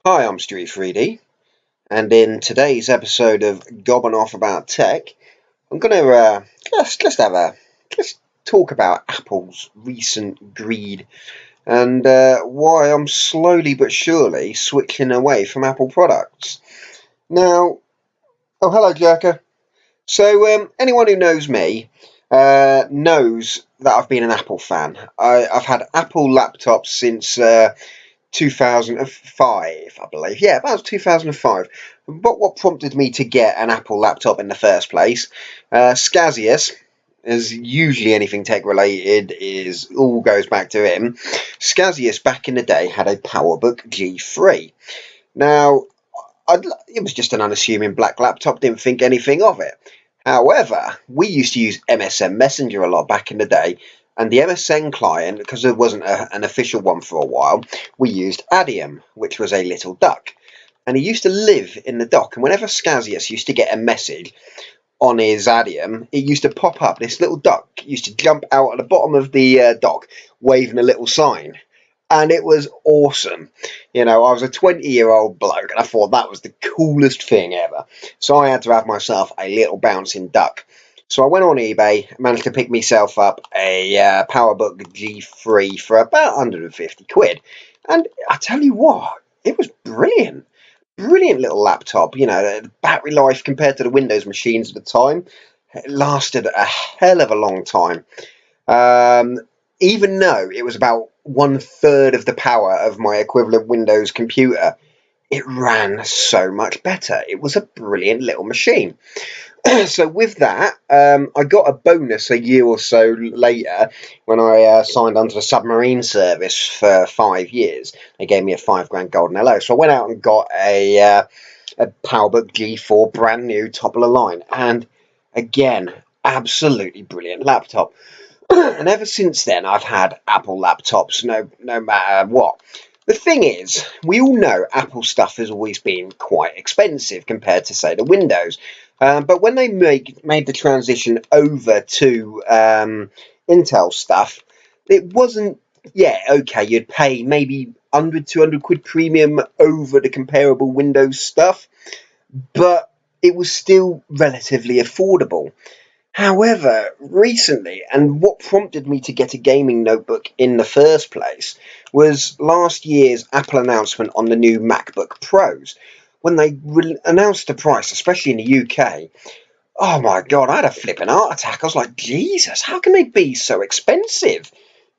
Hi, I'm Stewie 3D, and in today's episode of Gobbin Off About Tech, I'm going to just talk about Apple's recent greed and why I'm slowly but surely switching away from Apple products. Now, oh hello, Jerker. So anyone who knows me knows that I've been an Apple fan. I've had Apple laptops since 2005, I believe. Yeah, about 2005. But what prompted me to get an Apple laptop in the first place? Scazius, as usually anything tech related is all goes back to him. Scazius back in the day had a PowerBook G3. Now, it was just an unassuming black laptop, didn't think anything of it. However, we used to use MSN Messenger a lot back in the day, and the MSN client, because there wasn't an official one for a while, we used Adium, which was a little duck. And he used to live in the dock, and whenever Scazius used to get a message on his Adium, it used to pop up. This little duck used to jump out at the bottom of the dock, waving a little sign, and it was awesome. You know, I was a 20-year-old bloke, and I thought that was the coolest thing ever. So I had to have myself a little bouncing duck. So I went on eBay, managed to pick myself up a PowerBook G3 for about 150 quid. And I tell you what, it was brilliant. Brilliant little laptop. You know, the battery life compared to the Windows machines at the time, it lasted a hell of a long time. Um, Even though it was about one third of the power of my equivalent Windows computer, it ran so much better. It was a brilliant little machine. So with that, I got a bonus a year or so later when I signed onto the submarine service for 5 years. They gave me a £5 golden LO. So I went out and got a PowerBook G4, brand new, top of the line, and again, absolutely brilliant laptop. And ever since then, I've had Apple laptops, no matter what. The thing is, we all know Apple stuff has always been quite expensive compared to, say, the Windows. But when they made the transition over to Intel stuff, it wasn't, yeah, okay, you'd pay maybe 100, 200 quid premium over the comparable Windows stuff, but it was still relatively affordable. However, recently, and what prompted me to get a gaming notebook in the first place, was last year's Apple announcement on the new MacBook Pros. When they announced the price, especially in the UK, oh my god, I had a flipping heart attack. I was like, Jesus, how can they be so expensive?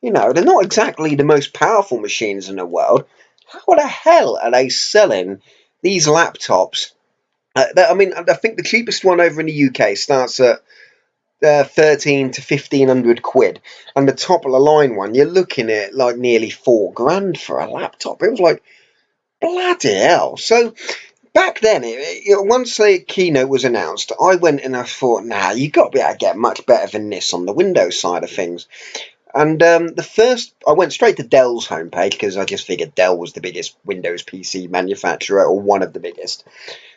You know, they're not exactly the most powerful machines in the world. How the hell are they selling these laptops? I mean, I think the cheapest one over in the UK starts at 13 to 1500 quid, and the top of the line one you're looking at like nearly 4 grand for a laptop. It was like, bloody hell. So back then, once the keynote was announced, I went and I thought, nah, you got to be able to get much better than this on the Windows side of things. And I went straight to Dell's homepage because I just figured Dell was the biggest Windows PC manufacturer, or one of the biggest.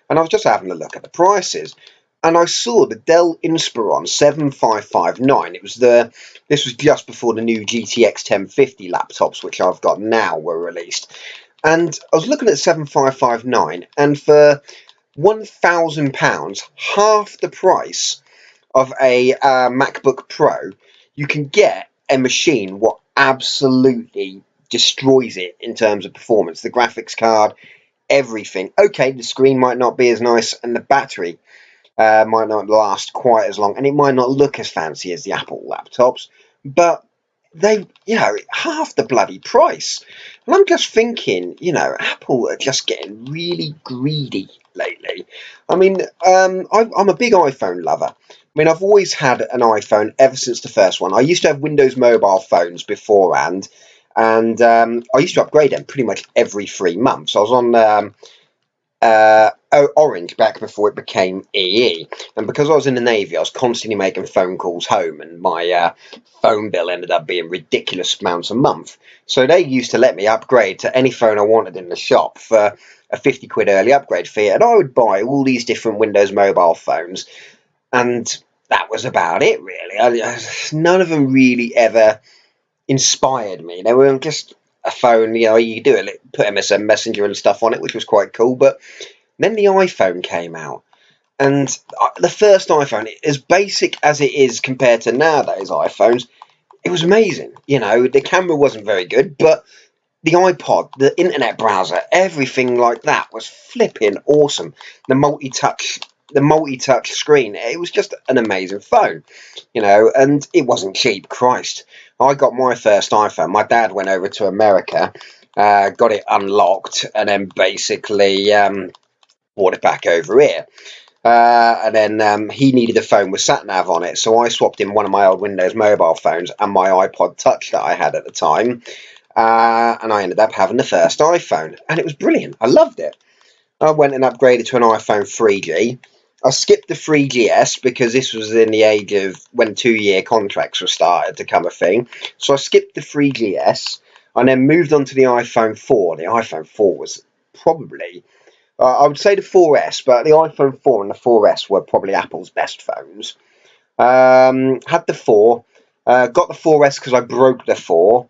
And I was just having a look at the prices, and I saw the Dell Inspiron 7559. This was just before the new GTX 1050 laptops, which I've got now, were released. And I was looking at 7559, and for £1,000, half the price of a MacBook Pro, you can get a machine what absolutely destroys it in terms of performance. The graphics card, everything. Okay, the screen might not be as nice, and the battery might not last quite as long, and it might not look as fancy as the Apple laptops, but half the bloody price. And I'm just thinking, Apple are just getting really greedy lately. I mean, I'm a big iPhone lover. I mean, I've always had an iPhone ever since the first one. I used to have Windows mobile phones beforehand, and I used to upgrade them pretty much every 3 months. I was on Orange back before it became EE. And because I was in the Navy, I was constantly making phone calls home, and my phone bill ended up being ridiculous amounts a month. So they used to let me upgrade to any phone I wanted in the shop for a 50 quid early upgrade fee, and I would buy all these different Windows mobile phones, and that was about it, really. None of them really ever inspired me. They were just a phone, you could do it, put MSN Messenger and stuff on it, which was quite cool. But then the iPhone came out, and the first iPhone, as basic as it is compared to nowadays iPhones, it was amazing. The camera wasn't very good, but the iPod, the internet browser, everything like that was flipping awesome. The multi-touch screen, it was just an amazing phone, and it wasn't cheap. Christ, I got my first iPhone. My dad went over to America, got it unlocked, and then basically brought it back over here. And then he needed a phone with sat nav on it, so I swapped in one of my old Windows mobile phones and my iPod Touch that I had at the time, and I ended up having the first iPhone, and it was brilliant. I loved it. I went and upgraded to an iPhone 3G. I skipped the 3GS because this was in the age of when 2-year contracts were started to come a thing. So I skipped the 3GS and then moved on to the iPhone 4. The iPhone 4 was probably, I would say the 4S, but the iPhone 4 and the 4S were probably Apple's best phones. Had the 4, got the 4S because I broke the 4,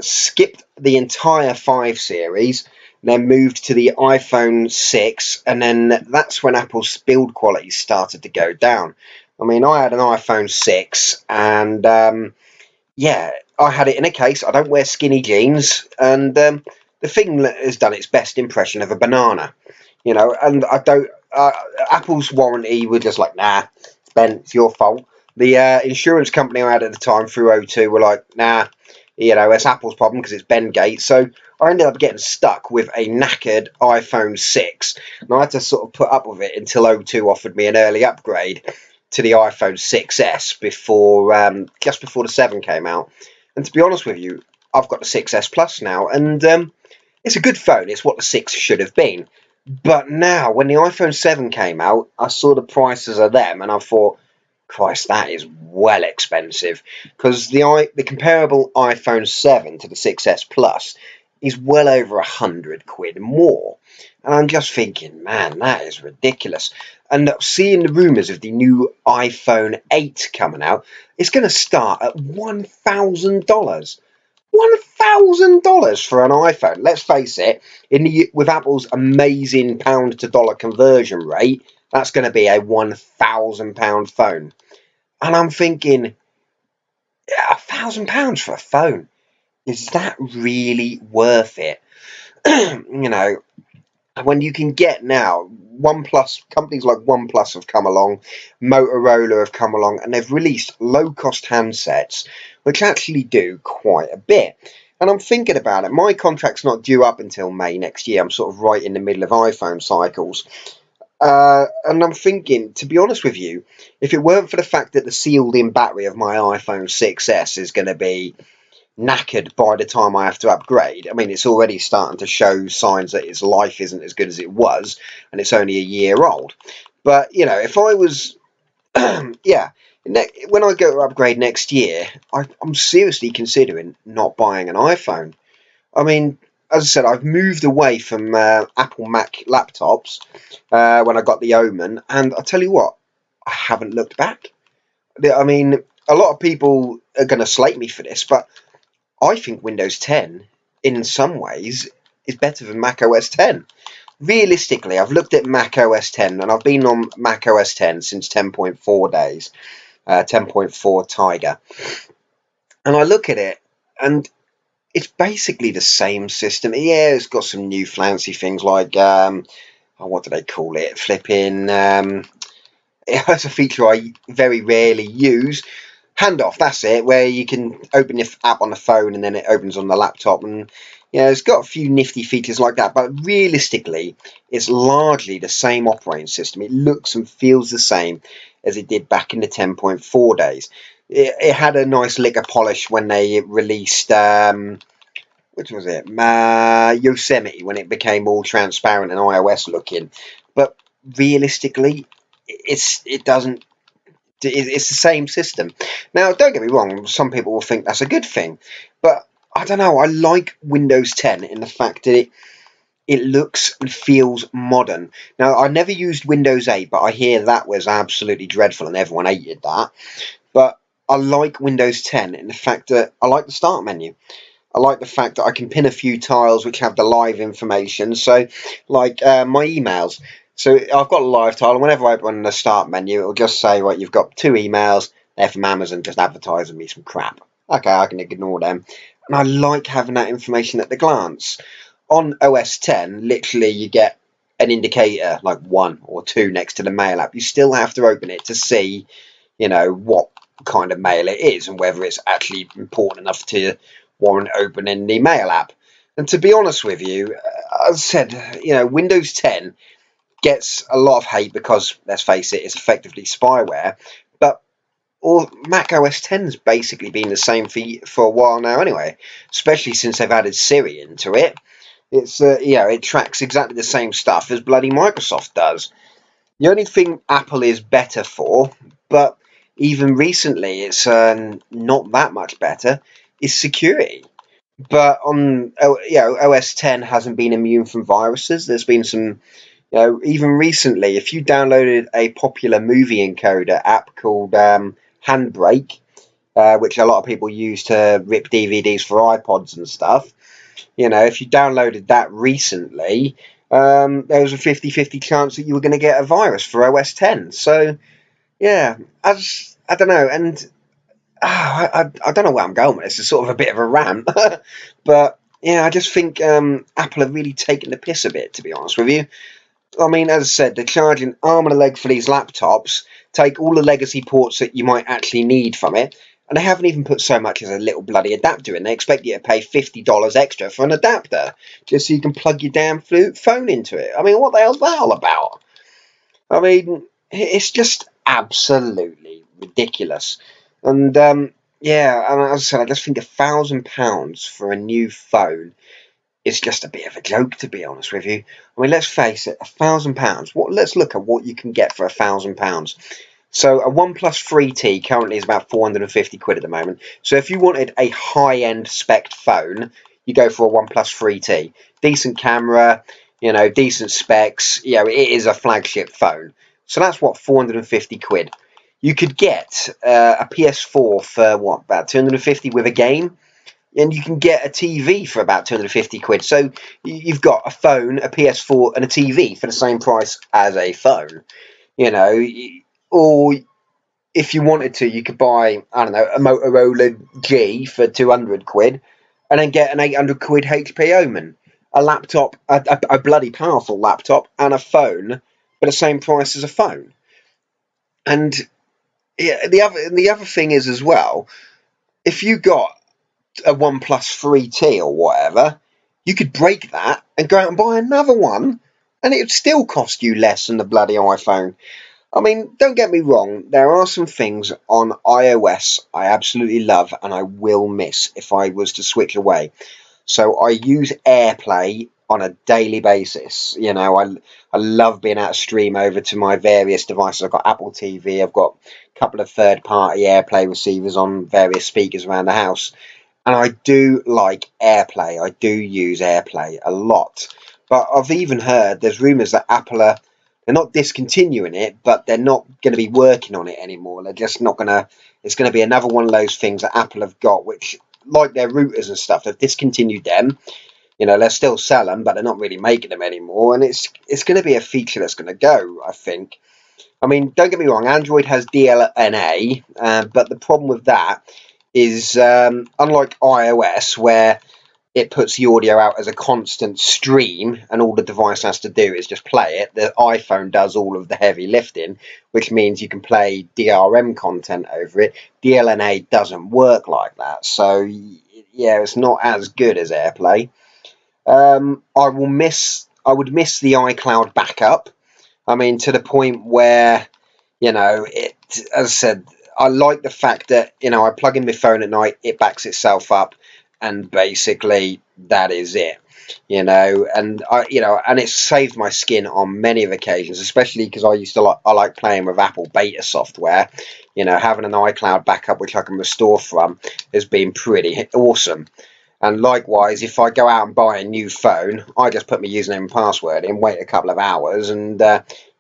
skipped the entire 5 series, then moved to the iPhone 6, and then that's when Apple's build quality started to go down. I mean, I had an iPhone 6, and yeah, I had it in a case. I don't wear skinny jeans, and the thing that has done its best impression of a banana, and I don't. Apple's warranty were just like, nah, Ben, it's your fault. The insurance company I had at the time through O2 were like, nah, it's Apple's problem because it's Ben Gates. So I ended up getting stuck with a knackered iPhone 6, and I had to sort of put up with it until O2 offered me an early upgrade to the iPhone 6S before just before the 7 came out. And to be honest with you, I've got the 6S Plus now, and it's a good phone. It's what the 6 should have been. But now, when the iPhone 7 came out, I saw the prices of them, and I thought, Christ, that is well expensive. Because the comparable iPhone 7 to the 6S Plus is well over 100 quid more. And I'm just thinking, man, that is ridiculous. And seeing the rumours of the new iPhone 8 coming out, it's going to start at $1,000. $1,000 for an iPhone. Let's face it, with Apple's amazing pound to dollar conversion rate, that's going to be a £1,000 phone. And I'm thinking, yeah, £1,000 for a phone, is that really worth it? When you can get now, OnePlus, companies like OnePlus have come along, Motorola have come along, and they've released low-cost handsets, which actually do quite a bit. And I'm thinking about it. My contract's not due up until May next year. I'm sort of right in the middle of iPhone cycles. And I'm thinking, to be honest with you, if it weren't for the fact that the sealed-in battery of my iPhone 6S is going to be knackered by the time I have to upgrade. I mean, it's already starting to show signs that its life isn't as good as it was, and it's only a year old. But, if I was, yeah, when I go to upgrade next year, I'm seriously considering not buying an iPhone. I mean, as I said, I've moved away from Apple Mac laptops when I got the Omen, and I tell you what, I haven't looked back. I mean, a lot of people are going to slate me for this, but I think Windows 10, in some ways, is better than Mac OS 10. Realistically, I've looked at Mac OS 10, and I've been on Mac OS 10 since 10.4 days, 10.4 Tiger. And I look at it, and it's basically the same system. Yeah, it's got some new fancy things like, what do they call it? Flipping, it has a feature I very rarely use. Handoff, that's it, where you can open your app on the phone and then it opens on the laptop, and it's got a few nifty features like that, but realistically it's largely the same operating system. It looks and feels the same as it did back in the 10.4 days. It had a nice lick of polish when they released which was it, Yosemite, when it became all transparent and iOS looking, but realistically it doesn't. It's the same system. Now, don't get me wrong, some people will think that's a good thing, but I don't know, I like Windows 10 in the fact that it looks and feels modern. Now, I never used Windows 8, but I hear that was absolutely dreadful and everyone hated that. But I like Windows 10 in the fact that I like the start menu. I like the fact that I can pin a few tiles which have the live information. So, like my emails. So I've got a live tile, and whenever I open the start menu, it'll just say, right, you've got 2 emails. They're from Amazon, just advertising me some crap. Okay, I can ignore them. And I like having that information at the glance. On OS 10, literally you get an indicator like 1 or 2 next to the mail app. You still have to open it to see, what kind of mail it is and whether it's actually important enough to warrant opening the mail app. And to be honest with you, as I said, Windows 10 gets a lot of hate because, let's face it, it's effectively spyware. But Mac OS 10's basically been the same for a while now anyway, especially since they've added Siri into it. It's it tracks exactly the same stuff as bloody Microsoft does. The only thing Apple is better for, but even recently it's not that much better, is security. But OS 10 hasn't been immune from viruses. There's been some, even recently, if you downloaded a popular movie encoder app called Handbrake, which a lot of people use to rip DVDs for iPods and stuff, if you downloaded that recently, there was a 50-50 chance that you were going to get a virus for OS 10. So, yeah, I don't know. And I don't know where I'm going with this. It's sort of a bit of a rant. But, yeah, I just think Apple have really taken the piss a bit, to be honest with you. I mean, as I said, they're charging arm and a leg for these laptops, take all the legacy ports that you might actually need from it, and they haven't even put so much as a little bloody adapter in. They expect you to pay $50 extra for an adapter, just so you can plug your damn phone into it. I mean, what the hell's that all about? I mean, it's just absolutely ridiculous. And, yeah, and as I said, I just think £1,000 for a new phone is just a bit of a joke, to be honest with you. I mean, let's face it, £1,000. Let's look at what you can get for £1,000. So a OnePlus 3T currently is about 450 quid at the moment. So if you wanted a high-end spec phone, you go for a OnePlus 3T. Decent camera, decent specs. It is a flagship phone. So that's what, 450 quid. You could get a PS4 for what, about 250 with a game? And you can get a TV for about 250 quid. So you've got a phone, a PS4, and a TV for the same price as a phone. Or if you wanted to, you could buy, I don't know, a Motorola G for 200 quid, and then get an 800 quid HP Omen, a laptop, a bloody powerful laptop, and a phone for the same price as a phone. And yeah, the other thing is as well, if you got a OnePlus 3T or whatever, you could break that and go out and buy another one, and it would still cost you less than the bloody iPhone. I mean, don't get me wrong, there are some things on iOS I absolutely love and I will miss if I was to switch away. So I use AirPlay on a daily basis. I love being able to stream over to my various devices. I've got Apple TV, I've got a couple of third-party AirPlay receivers on various speakers around the house. And I do like AirPlay. I do use AirPlay a lot. But I've even heard there's rumours that Apple they're not discontinuing it, but they're not going to be working on it anymore. They're just not going to. It's going to be another one of those things that Apple have got, which, like their routers and stuff, they've discontinued them. They're still selling, but they're not really making them anymore. And it's going to be a feature that's going to go, I think. I mean, don't get me wrong, Android has DLNA, but the problem with that is, unlike iOS, where it puts the audio out as a constant stream and all the device has to do is just play it, the iPhone does all of the heavy lifting, which means you can play DRM content over it. DLNA doesn't work like that, so yeah, it's not as good as AirPlay. I would miss the iCloud backup. I mean, to the point where, as I said, I like the fact that, I plug in my phone at night, it backs itself up, and basically that is it. And and it's saved my skin on many of occasions, especially because I like playing with Apple beta software. Having an iCloud backup which I can restore from has been pretty awesome. And likewise, if I go out and buy a new phone, I just put my username and password in, wait a couple of hours, and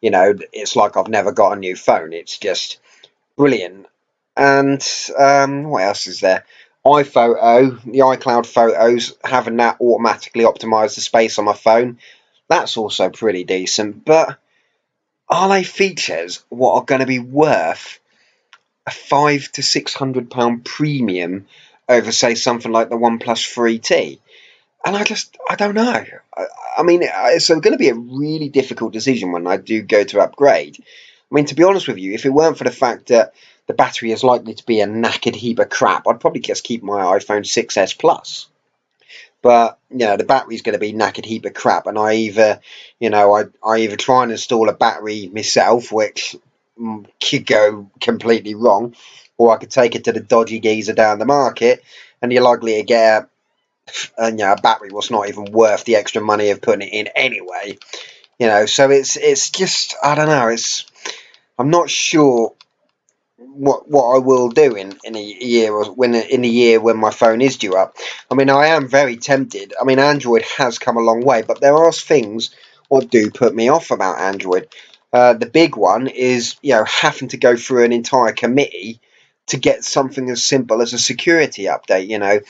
it's like I've never got a new phone. It's just brilliant. And what else is there? iPhoto, the iCloud photos, having that automatically optimize the space on my phone, that's also pretty decent. But are they features what are going to be worth a £500 to £600 premium over, say, something like the OnePlus 3T? And I don't know. I mean, it's going to be a really difficult decision when I do go to upgrade. I mean, to be honest with you, if it weren't for the fact that the battery is likely to be a knackered heap of crap, I'd probably just keep my iPhone 6s Plus. But the battery's going to be knackered heap of crap, and I either try and install a battery myself, which could go completely wrong, or I could take it to the dodgy geezer down the market, and you're likely to get a battery was not even worth the extra money of putting it in anyway. So it's just, I don't know. I'm not sure what I will do in a year, or when in a year when my phone is due up. I mean, I am very tempted. I mean, Android has come a long way, but there are things what do put me off about Android. The big one is having to go through an entire committee to get something as simple as a security update.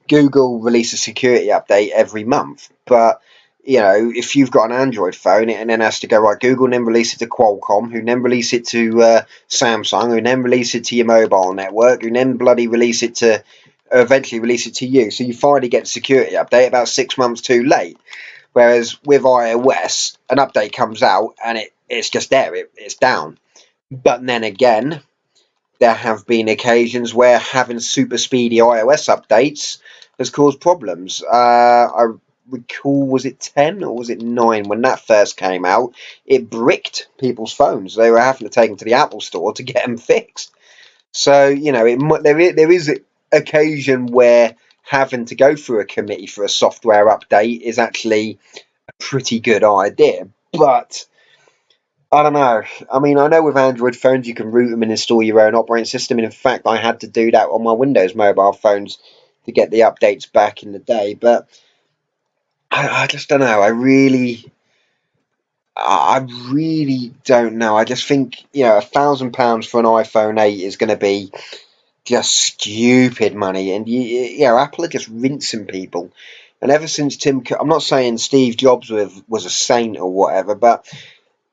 Google release a security update every month, but if you've got an Android phone, it then has to go right. Google then release it to Qualcomm, who then release it to Samsung, who then release it to your mobile network, who then bloody release it to eventually release it to you. So you finally get the security update about 6 months too late. Whereas with iOS, an update comes out and it's just there, it's down. But then again, there have been occasions where having super speedy iOS updates has caused problems. I recall, was it 10 or was it 9 when that first came out? It bricked people's phones. They were having to take them to the Apple store to get them fixed. So there is an occasion where having to go through a committee for a software update is actually a pretty good idea, but I don't know. I mean, I know with Android phones you can root them and install your own operating system. And in fact, I had to do that on my Windows mobile phones to get the updates back in the day. But I just don't know. I really don't know. I just think £1,000 for an iPhone 8 is going to be just stupid money. And Apple are just rinsing people. And ever since I'm not saying Steve Jobs was a saint or whatever, but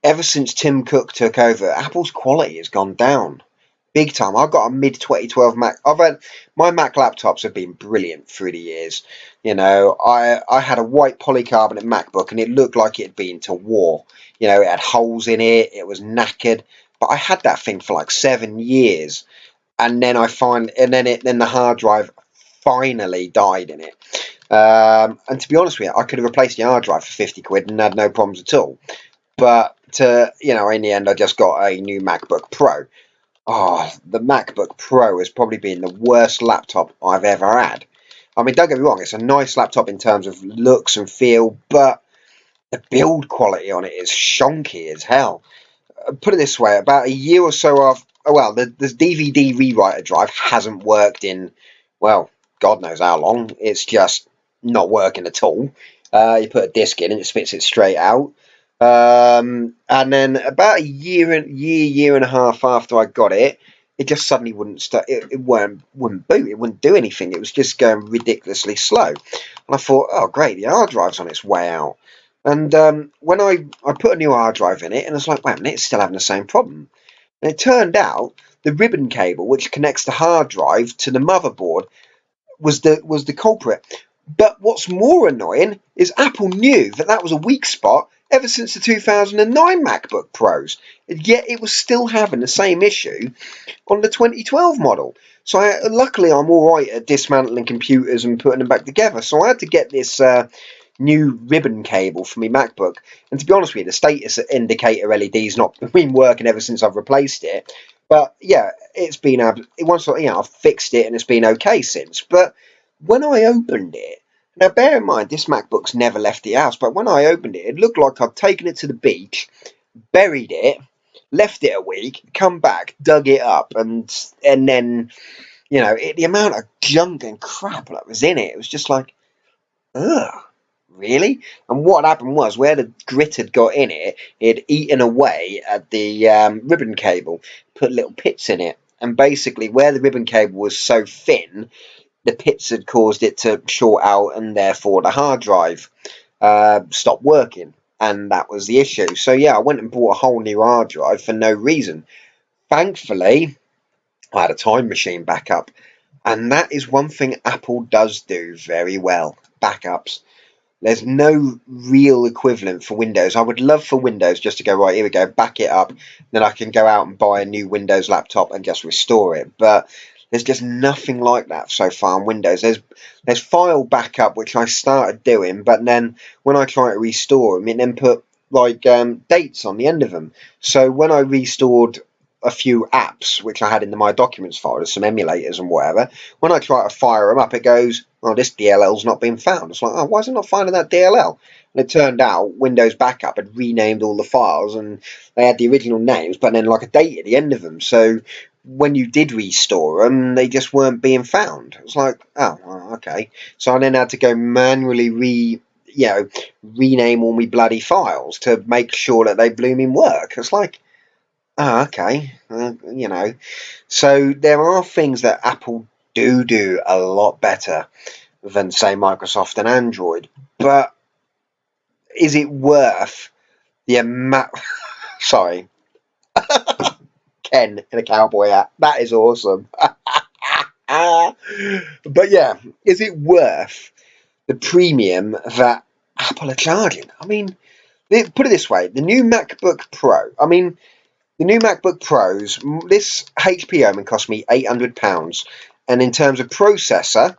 ever since Tim Cook took over, Apple's quality has gone down big time. I've got a mid 2012 Mac. My Mac laptops have been brilliant through the years. I had a white polycarbonate MacBook and it looked like it had been to war. It had holes in it. It was knackered, but I had that thing for like 7 years, and then then the hard drive finally died in it. And to be honest with you, I could have replaced the hard drive for 50 quid and had no problems at all. But in the end, I just got a new MacBook Pro. Oh, the MacBook Pro has probably been the worst laptop I've ever had. I mean, don't get me wrong, it's a nice laptop in terms of looks and feel, but the build quality on it is shonky as hell. Put it this way, about a year or so after, well, the DVD rewriter drive hasn't worked in, well, God knows how long. It's just not working at all. You put a disc in and it spits it straight out. And then about a year and a half after I got it, it just suddenly wouldn't start. It wouldn't boot. It wouldn't do anything. It was just going ridiculously slow. And I thought, oh great, the hard drive's on its way out. And when I put a new hard drive in it, and I was like, wait a minute, it's still having the same problem. And it turned out the ribbon cable, which connects the hard drive to the motherboard, was the culprit. But what's more annoying is Apple knew that was a weak spot ever since the 2009 MacBook Pros, and yet it was still having the same issue on the 2012 model. So luckily I'm all right at dismantling computers and putting them back together. So I had to get this new ribbon cable for my MacBook. And to be honest with you, the status indicator LED's not been working ever since I've replaced it. But yeah, it's been once I've fixed it and it's been okay since. But when I opened it, now bear in mind this MacBook's never left the house, but when I opened it, it looked like I'd taken it to the beach, buried it, left it a week, come back, dug it up, and then the amount of junk and crap that was in it, it was just like, ugh. Really? And what happened was, where the grit had got in it, it had eaten away at the ribbon cable, put little pits in it. And basically, where the ribbon cable was so thin, the pits had caused it to short out, and therefore the hard drive stopped working, and that was the issue. So yeah, I went and bought a whole new hard drive for no reason. Thankfully, I had a time machine backup, and that is one thing Apple does do very well: backups. There's no real equivalent for Windows. I would love for Windows just to go, right, here we go, back it up, then I can go out and buy a new Windows laptop and just restore it. But there's just nothing like that so far on Windows. There's file backup, which I started doing, but then when I try to restore them, it then put like dates on the end of them. So when I restored a few apps which I had in the My Documents folder, some emulators and whatever, when I try to fire them up, it goes, oh, this DLL's not been found. It's like, oh, why is it not finding that DLL? And it turned out Windows Backup had renamed all the files, and they had the original names, but then like a date at the end of them. So when you did restore them, they just weren't being found. It was like, oh, well, okay. So I then had to go manually rename all my bloody files to make sure that they blooming work. It's like, oh, okay, So there are things that Apple do a lot better than, say, Microsoft and Android. But is it worth the amount? Sorry, Ken in a cowboy hat. That is awesome. But yeah, is it worth the premium that Apple are charging? I mean, put it this way: the new MacBook Pro. I mean, the new MacBook Pros. This HP Omen cost me £800, and in terms of processor,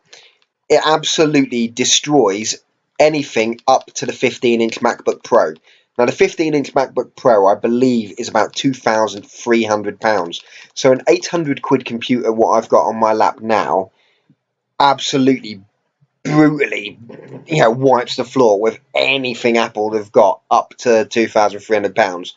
it absolutely destroys anything up to the 15-inch MacBook Pro. Now, the 15-inch MacBook Pro, I believe, is about £2,300. So an 800 quid computer, what I've got on my lap now, absolutely brutally, wipes the floor with anything Apple have got up to £2,300.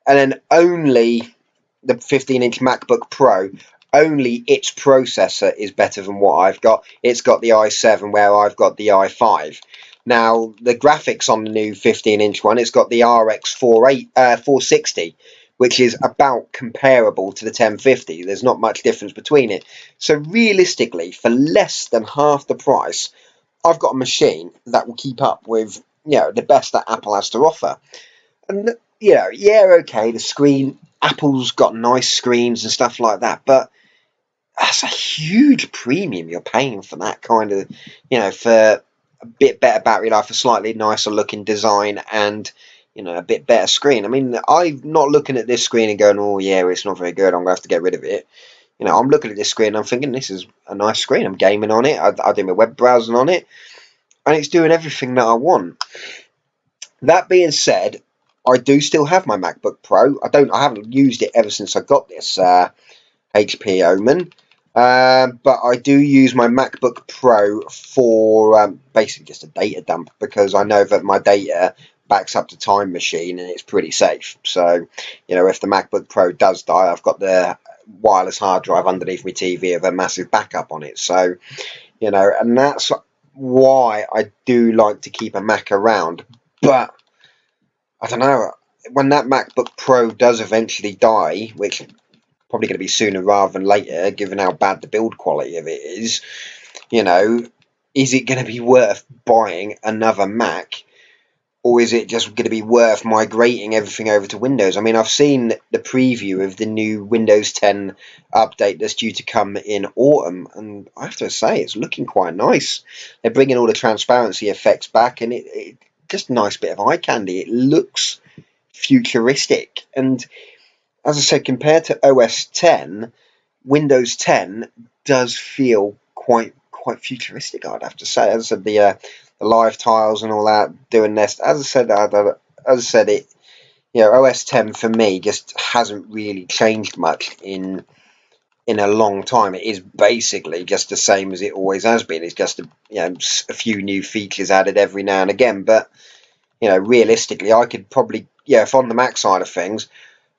And then only the 15-inch MacBook Pro, only its processor is better than what I've got. It's got the i7 where I've got the i5. Now, the graphics on the new 15-inch one, it's got the RX 460, which is about comparable to the 1050. There's not much difference between it. So realistically, for less than half the price, I've got a machine that will keep up with, the best that Apple has to offer. And, okay, the screen, Apple's got nice screens and stuff like that, but that's a huge premium you're paying for that kind of, for a bit better battery life, a slightly nicer looking design, and, a bit better screen. I mean, I'm not looking at this screen and going, oh, yeah, it's not very good, I'm going to have to get rid of it. I'm looking at this screen and I'm thinking, this is a nice screen. I'm gaming on it, I do my web browsing on it, and it's doing everything that I want. That being said, I do still have my MacBook Pro. I haven't used it ever since I got this HP Omen. But I do use my MacBook Pro for basically just a data dump, because I know that my data backs up to Time Machine and it's pretty safe. So, if the MacBook Pro does die, I've got the wireless hard drive underneath my TV with a massive backup on it. So, and that's why I do like to keep a Mac around. But I don't know, when that MacBook Pro does eventually die, which probably going to be sooner rather than later, given how bad the build quality of it is, is it going to be worth buying another Mac, or is it just going to be worth migrating everything over to Windows? I mean, I've seen the preview of the new Windows 10 update that's due to come in autumn, and I have to say, it's looking quite nice. They're bringing all the transparency effects back, and it just a nice bit of eye candy. It looks futuristic, and as I said, compared to OS 10, Windows 10 does feel quite futuristic, I'd have to say. As I said, the live tiles and all that doing this. As I said, it OS 10 for me just hasn't really changed much in a long time. It is basically just the same as it always has been. It's just a few new features added every now and again. But realistically, I could probably if on the Mac side of things,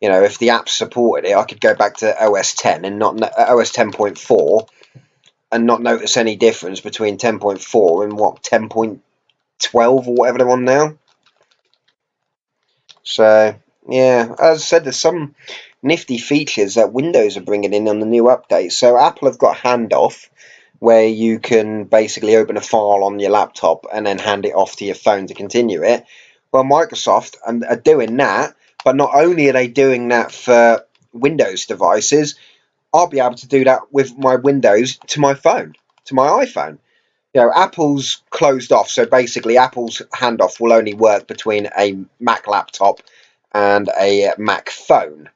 if the app supported it, I could go back to OS 10 and not OS 10.4 and not notice any difference between 10.4 and 10.12 or whatever they're on now. So yeah, as I said, there's some nifty features that Windows are bringing in on the new update. So Apple have got handoff, where you can basically open a file on your laptop and then hand it off to your phone to continue it. Well, Microsoft are doing that, but not only are they doing that for Windows devices, I'll be able to do that with my Windows to my phone, to my iPhone. Apple's closed off, so basically Apple's handoff will only work between a Mac laptop and a Mac phone,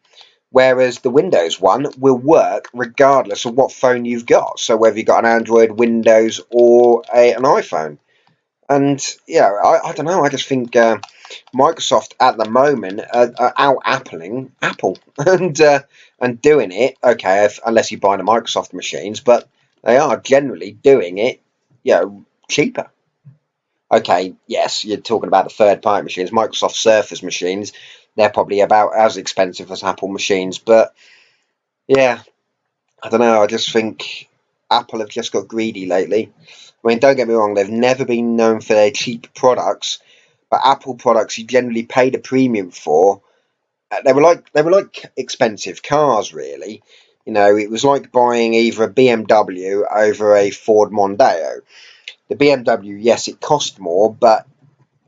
whereas the Windows one will work regardless of what phone you've got. So whether you've got an Android, Windows, or an iPhone. And I don't know. I just think Microsoft at the moment are out-appling Apple and doing it. Okay, unless you buy the Microsoft machines, but they are generally doing it, cheaper. Okay, yes, you're talking about the third-party machines. Microsoft Surface machines, they're probably about as expensive as Apple machines, but yeah, I don't know. I just think Apple have just got greedy lately. I mean, don't get me wrong, they've never been known for their cheap products, but Apple products you generally paid a premium for. They were like expensive cars, really. It was like buying either a BMW over a Ford Mondeo. The BMW, yes, it cost more, but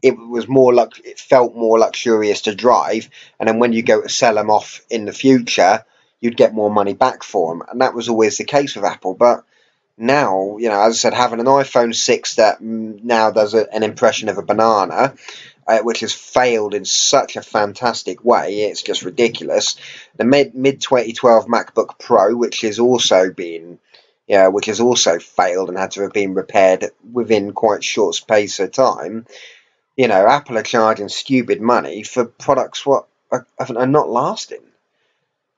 it felt more luxurious to drive, and then when you go to sell them off in the future, you'd get more money back for them, and that was always the case with Apple. But now, as I said, having an iPhone 6 that now does an impression of a banana, which has failed in such a fantastic way, it's just ridiculous. The mid 2012 MacBook Pro, which has also failed and had to have been repaired within quite short space of time. Apple are charging stupid money for products what are not lasting.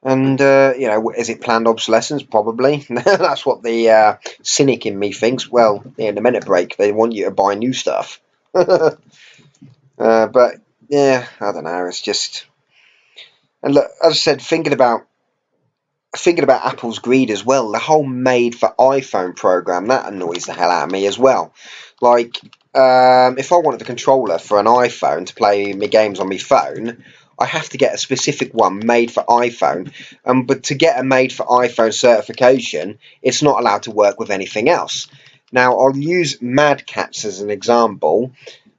And, is it planned obsolescence? Probably. That's what the cynic in me thinks. Well, in the minute break, they want you to buy new stuff. But, yeah, I don't know. It's just... And look, as I said, thinking about Apple's greed as well, the whole made for iPhone program, that annoys the hell out of me as well. Like, if I wanted a controller for an iPhone to play my games on my phone, I have to get a specific one made for iPhone. But to get a made for iPhone certification, it's not allowed to work with anything else. Now, I'll use Mad Catz as an example.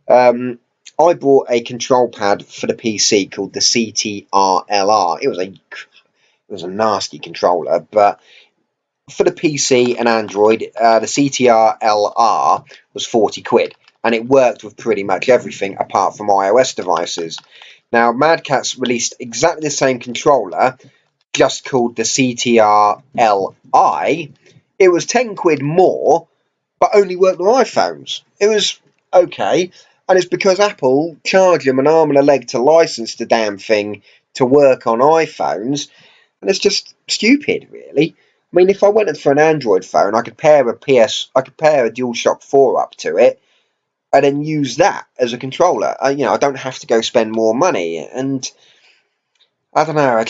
I bought a control pad for the PC called the CTR-LR. It was a nasty controller, but for the PC and Android, the CTR-LR was 40 quid, and it worked with pretty much everything apart from iOS devices. Now, Mad Catz released exactly the same controller, just called the CTR-LI. It was 10 quid more, but only worked with iPhones. It was okay, and it's because Apple charge them an arm and a leg to license the damn thing to work on iPhones, and it's just stupid, really. I mean, if I went for an Android phone, I could pair a DualShock 4 up to it, and then use that as a controller. I don't have to go spend more money, and I don't know.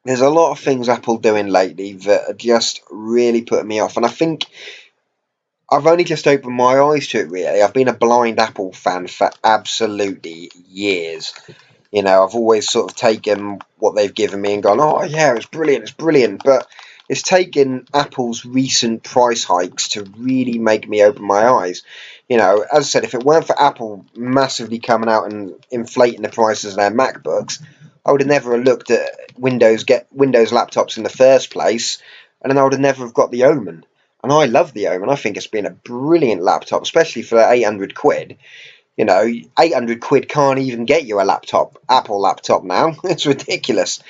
There's a lot of things Apple doing lately that are just really putting me off, and I think I've only just opened my eyes to it. Really, I've been a blind Apple fan for absolutely years. I've always sort of taken what they've given me and gone, oh yeah, it's brilliant. But it's taken Apple's recent price hikes to really make me open my eyes. As I said, if it weren't for Apple massively coming out and inflating the prices of their MacBooks, I would have never looked at Windows laptops in the first place, and then I would have never have got the Omen. And I love the Omen. I think it's been a brilliant laptop, especially for 800 quid. 800 quid can't even get you Apple laptop now. It's ridiculous.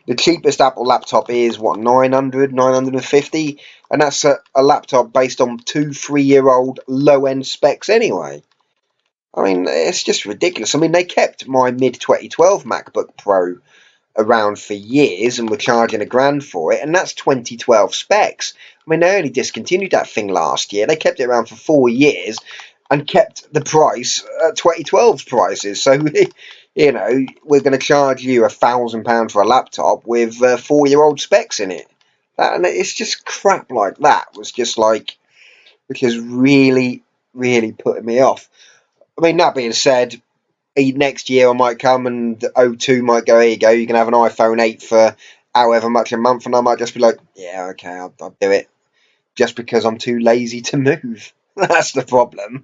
The cheapest Apple laptop is, 950? And that's a laptop based on 2-3-year-old low-end specs anyway. I mean, it's just ridiculous. I mean, they kept my mid-2012 MacBook Pro around for years and were charging $1,000 for it, and that's 2012 specs. I mean, they only discontinued that thing last year. They kept it around for 4 years and kept the price at 2012's prices. So, we're going to charge you £1,000 for a laptop with 4-year-old specs in it. And it's just crap like that which is really, really putting me off. I mean, that being said, next year I might come and O2 might go, here you go, you can have an iPhone 8 for however much a month, and I might just be like, yeah, okay, I'll do it. just because I'm too lazy to move. That's the problem.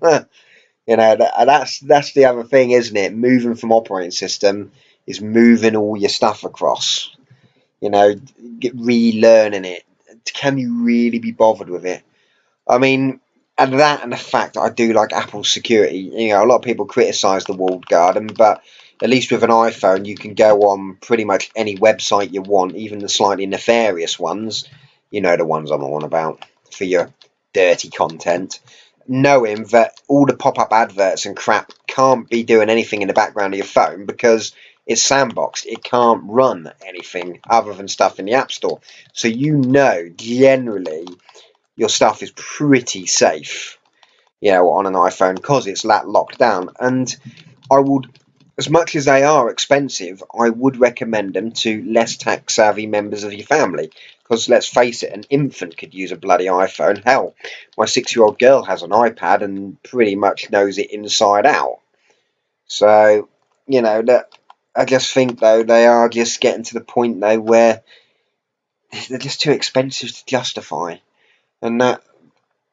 That's the other thing, isn't it? Moving from operating system is moving all your stuff across. Relearning it. Can you really be bothered with it? I mean, and the fact that I do like Apple's security. A lot of people criticise the walled garden, but at least with an iPhone, you can go on pretty much any website you want, even the slightly nefarious ones. The ones I'm on about for your dirty content. Knowing that all the pop-up adverts and crap can't be doing anything in the background of your phone because it's sandboxed. It can't run anything other than stuff in the App Store. So generally your stuff is pretty safe, on an iPhone because it's locked down. And I would, as much as they are expensive, I would recommend them to less tech savvy members of your family. Because let's face it, an infant could use a bloody iPhone. Hell, my 6-year-old girl has an iPad and pretty much knows it inside out. So, that I just think though they are just getting to the point though where they're just too expensive to justify, and that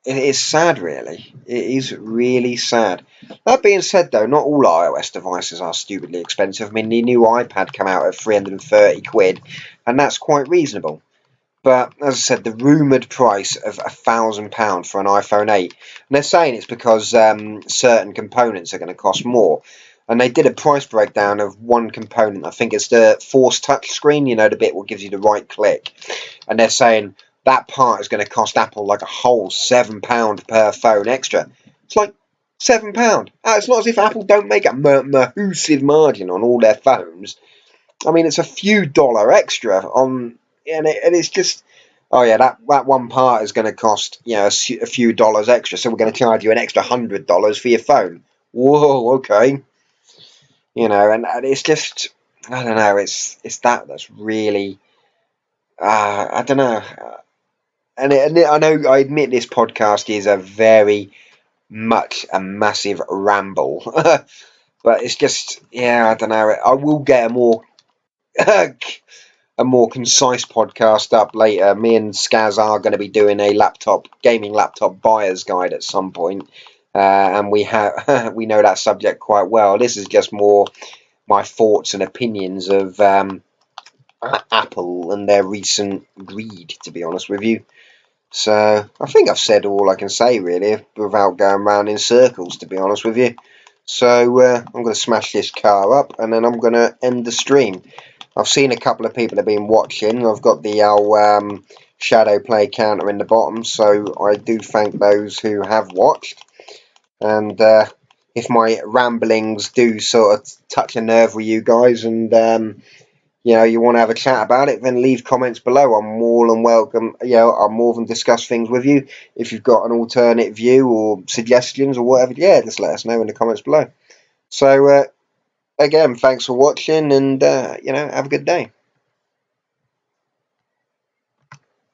it is sad, really. It is really sad. That being said, though, not all iOS devices are stupidly expensive. I mean, the new iPad came out at 330 quid, and that's quite reasonable. But as I said, the rumoured price of £1,000 for an iPhone 8, and they're saying it's because certain components are going to cost more. And they did a price breakdown of one component. I think it's the Force touch screen, the bit what gives you the right click. And they're saying that part is going to cost Apple like a whole £7 per phone extra. It's like £7. It's not as if Apple don't make a massive margin on all their phones. I mean, it's a few dollar extra on, and it's just, oh yeah, that one part is going to cost a few dollars extra, so we're going to charge you an extra $100 for your phone. Whoa, okay, and it's just, I don't know, it's that's really, I don't know, I know, I admit this podcast is a very much a massive ramble, but it's just, I don't know, I will get a more a more concise podcast up later. Me and Skaz are going to be doing a gaming laptop buyer's guide at some point, and we know that subject quite well. This is just more my thoughts and opinions of Apple and their recent greed, to be honest with you. So I think I've said all I can say really without going round in circles, to be honest with you. So I'm going to smash this car up and then I'm going to end the stream. I've seen a couple of people have been watching. I've got the shadow play counter in the bottom, so I do thank those who have watched. And if my ramblings do sort of touch a nerve with you guys and you want to have a chat about it, then leave comments below. I'm more than welcome. I'll more than discuss things with you. If you've got an alternate view or suggestions or whatever, just let us know in the comments below. So again, thanks for watching, and have a good day.